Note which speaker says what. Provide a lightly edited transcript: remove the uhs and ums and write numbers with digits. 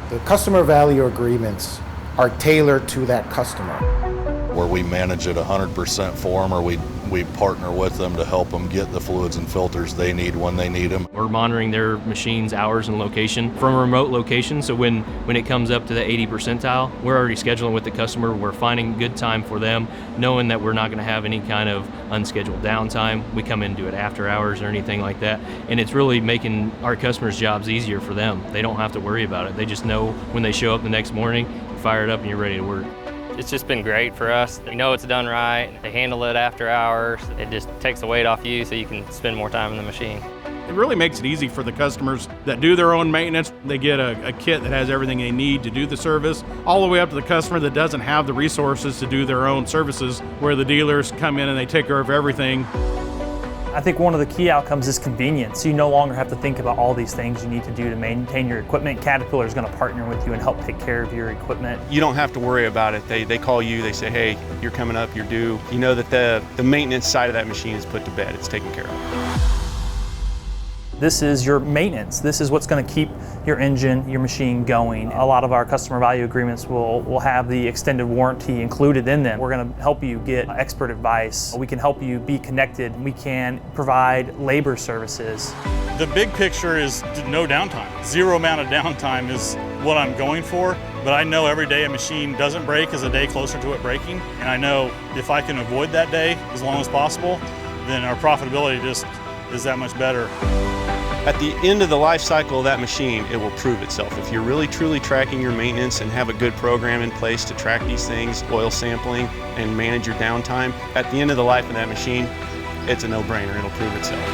Speaker 1: The customer value agreements are tailored to that customer.
Speaker 2: Where we manage it 100% for them, or we partner with them to help them get the fluids and filters they need when they need them.
Speaker 3: We're monitoring their machines, hours, and location from a remote location, so when it comes up to the 80 percentile, we're already scheduling with the customer. We're finding good time for them, knowing that we're not going to have any kind of unscheduled downtime. We come in and do it after hours or anything like that, and it's really making our customers' jobs easier for them. They don't have to worry about it. They just know when they show up the next morning, fire it up, and you're ready to work.
Speaker 4: It's just been great for us. We know it's done right. They handle it after hours. It just takes the weight off you so you can spend more time in the machine.
Speaker 5: It really makes it easy for the customers that do their own maintenance. They get a kit that has everything they need to do the service, all the way up to the customer that doesn't have the resources to do their own services, where the dealers come in and they take care of everything.
Speaker 6: I think one of the key outcomes is convenience. You no longer have to think about all these things you need to do to maintain your equipment. Caterpillar is going to partner with you and help take care of your equipment.
Speaker 7: You don't have to worry about it. They call you, they say, hey, you're coming up, you're due. You know that the maintenance side of that machine is put to bed. It's taken care of.
Speaker 6: This is your maintenance. This is what's going to keep your engine, your machine going. A lot of our customer value agreements will have the extended warranty included in them. We're going to help you get expert advice. We can help you be connected. We can provide labor services.
Speaker 8: The big picture is no downtime. Zero amount of downtime is what I'm going for, but I know every day a machine doesn't break is a day closer to it breaking, and I know if I can avoid that day as long as possible, then our profitability just is that much better.
Speaker 7: At the end of the life cycle of that machine, it will prove itself. If you're really truly tracking your maintenance and have a good program in place to track these things, oil sampling, and manage your downtime, at the end of the life of that machine, it's a no-brainer. It'll prove itself.